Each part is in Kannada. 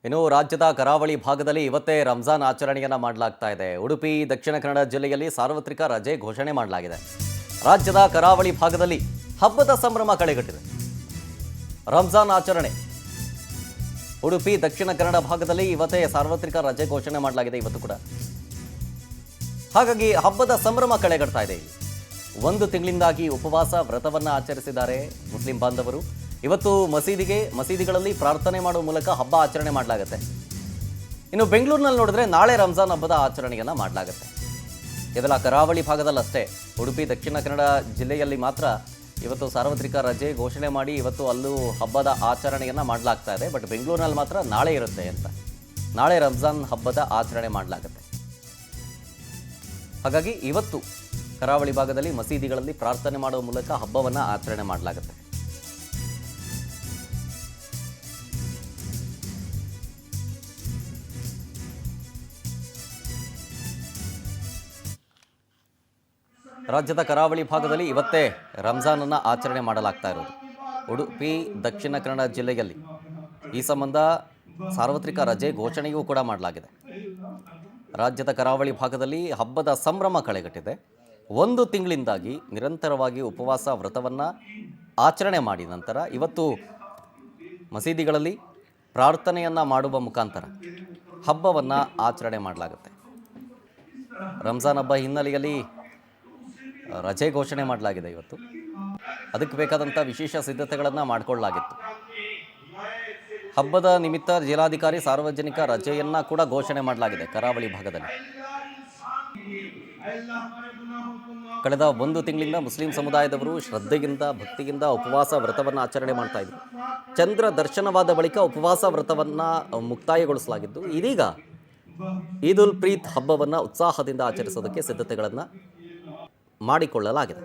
ಇನ್ನು ರಾಜ್ಯದ ಕರಾವಳಿ ಭಾಗದಲ್ಲಿ ಇವತ್ತೇ ರಂಜಾನ್ ಆಚರಣೆಯನ್ನು ಮಾಡಲಾಗ್ತಾ ಇದೆ. ಉಡುಪಿ, ದಕ್ಷಿಣ ಕನ್ನಡ ಜಿಲ್ಲೆಯಲ್ಲಿ ಸಾರ್ವತ್ರಿಕ ರಜೆ ಘೋಷಣೆ ಮಾಡಲಾಗಿದೆ. ರಾಜ್ಯದ ಕರಾವಳಿ ಭಾಗದಲ್ಲಿ ಹಬ್ಬದ ಸಂಭ್ರಮ ಕಳೆಗಟ್ಟಿದೆ. ರಂಜಾನ್ ಆಚರಣೆ ಉಡುಪಿ, ದಕ್ಷಿಣ ಕನ್ನಡ ಭಾಗದಲ್ಲಿ ಇವತ್ತೇ ಸಾರ್ವತ್ರಿಕ ರಜೆ ಘೋಷಣೆ ಮಾಡಲಾಗಿದೆ. ಇವತ್ತು ಕೂಡ ಹಾಗಾಗಿ ಹಬ್ಬದ ಸಂಭ್ರಮ ಕಳೆಗಟ್ತಾ ಇದೆ. ಒಂದು ತಿಂಗಳಿಂದಾಗಿ ಉಪವಾಸ ವ್ರತವನ್ನು ಆಚರಿಸಿದ್ದಾರೆ ಮುಸ್ಲಿಂ ಬಾಂಧವರು. ಇವತ್ತು ಮಸೀದಿಗಳಲ್ಲಿ ಪ್ರಾರ್ಥನೆ ಮಾಡುವ ಮೂಲಕ ಹಬ್ಬ ಆಚರಣೆ ಮಾಡಲಾಗುತ್ತೆ. ಇನ್ನು ಬೆಂಗಳೂರಿನಲ್ಲಿ ನೋಡಿದ್ರೆ ನಾಳೆ ರಂಜಾನ್ ಹಬ್ಬದ ಆಚರಣೆಯನ್ನು ಮಾಡಲಾಗುತ್ತೆ. ಕೇವಲ ಕರಾವಳಿ ಭಾಗದಲ್ಲಷ್ಟೇ, ಉಡುಪಿ, ದಕ್ಷಿಣ ಕನ್ನಡ ಜಿಲ್ಲೆಯಲ್ಲಿ ಮಾತ್ರ ಇವತ್ತು ಸಾರ್ವತ್ರಿಕ ರಜೆ ಘೋಷಣೆ ಮಾಡಿ ಇವತ್ತು ಅಲ್ಲೂ ಹಬ್ಬದ ಆಚರಣೆಯನ್ನು ಮಾಡಲಾಗ್ತಾ ಇದೆ. ಬಟ್ ಬೆಂಗಳೂರಿನಲ್ಲಿ ಮಾತ್ರ ನಾಳೆ ಇರುತ್ತೆ ಅಂತ, ನಾಳೆ ರಂಜಾನ್ ಹಬ್ಬದ ಆಚರಣೆ ಮಾಡಲಾಗುತ್ತೆ. ಹಾಗಾಗಿ ಇವತ್ತು ಕರಾವಳಿ ಭಾಗದಲ್ಲಿ ಮಸೀದಿಗಳಲ್ಲಿ ಪ್ರಾರ್ಥನೆ ಮಾಡುವ ಮೂಲಕ ಹಬ್ಬವನ್ನು ಆಚರಣೆ ಮಾಡಲಾಗುತ್ತೆ. ರಾಜ್ಯದ ಕರಾವಳಿ ಭಾಗದಲ್ಲಿ ಇವತ್ತೇ ರಂಜಾನನ್ನು ಆಚರಣೆ ಮಾಡಲಾಗ್ತಾ ಇರೋದು. ಉಡುಪಿ, ದಕ್ಷಿಣ ಕನ್ನಡ ಜಿಲ್ಲೆಯಲ್ಲಿ ಈ ಸಂಬಂಧ ಸಾರ್ವತ್ರಿಕ ರಜೆ ಘೋಷಣೆಯೂ ಕೂಡ ಮಾಡಲಾಗಿದೆ. ರಾಜ್ಯದ ಕರಾವಳಿ ಭಾಗದಲ್ಲಿ ಹಬ್ಬದ ಸಂಭ್ರಮ ಕಳೆಗಟ್ಟಿದೆ. ಒಂದು ತಿಂಗಳಿಂದಾಗಿ ನಿರಂತರವಾಗಿ ಉಪವಾಸ ವ್ರತವನ್ನು ಆಚರಣೆ ಮಾಡಿ ನಂತರ ಇವತ್ತು ಮಸೀದಿಗಳಲ್ಲಿ ಪ್ರಾರ್ಥನೆಯನ್ನು ಮಾಡುವ ಮುಖಾಂತರ ಹಬ್ಬವನ್ನು ಆಚರಣೆ ಮಾಡಲಾಗುತ್ತೆ. ರಂಜಾನ್ ಹಬ್ಬ ಹಿನ್ನೆಲೆಯಲ್ಲಿ ರಜೆ ಘೋಷಣೆ ಮಾಡಲಾಗಿದೆ. ಇವತ್ತು ಅದಕ್ಕೆ ಬೇಕಾದಂಥ ವಿಶೇಷ ಸಿದ್ಧತೆಗಳನ್ನು ಮಾಡಿಕೊಳ್ಳಲಾಗಿತ್ತು. ಹಬ್ಬದ ನಿಮಿತ್ತ ಜಿಲ್ಲಾಧಿಕಾರಿ ಸಾರ್ವಜನಿಕ ರಜೆಯನ್ನು ಕೂಡ ಘೋಷಣೆ ಮಾಡಲಾಗಿದೆ ಕರಾವಳಿ ಭಾಗದಲ್ಲಿ. ಕಳೆದ ಒಂದು ತಿಂಗಳಿಂದ ಮುಸ್ಲಿಂ ಸಮುದಾಯದವರು ಶ್ರದ್ಧೆಯಿಂದ, ಭಕ್ತಿಯಿಂದ ಉಪವಾಸ ವ್ರತವನ್ನು ಆಚರಣೆ ಮಾಡ್ತಾ ಇದ್ರು. ಚಂದ್ರ ದರ್ಶನವಾದ ಬಳಿಕ ಉಪವಾಸ ವ್ರತವನ್ನು ಮುಕ್ತಾಯಗೊಳಿಸಲಾಗಿದ್ದು, ಇದೀಗ ಈದ್ ಉಲ್ ಪ್ರೀತ್ ಹಬ್ಬವನ್ನು ಉತ್ಸಾಹದಿಂದ ಆಚರಿಸೋದಕ್ಕೆ ಸಿದ್ಧತೆಗಳನ್ನು ಮಾಡಿಕೊಳ್ಳಲಾಗಿದೆ.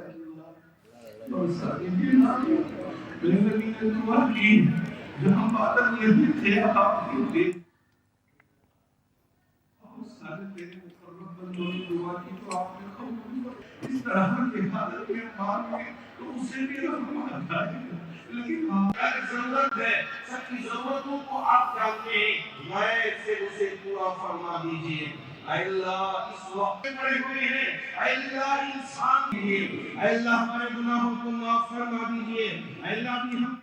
जरूरत है, सबकी जरूरतों को आप जानते हैं, मैं से उसे पूरा फरमा दीजिए। अल्लाह इस वक्त पड़े हुए हैं, अल्लाह इंसान हैं, अल्लाह हमारे गुनाहों को माफ फरमा दीजिए। अल्लाह भी हम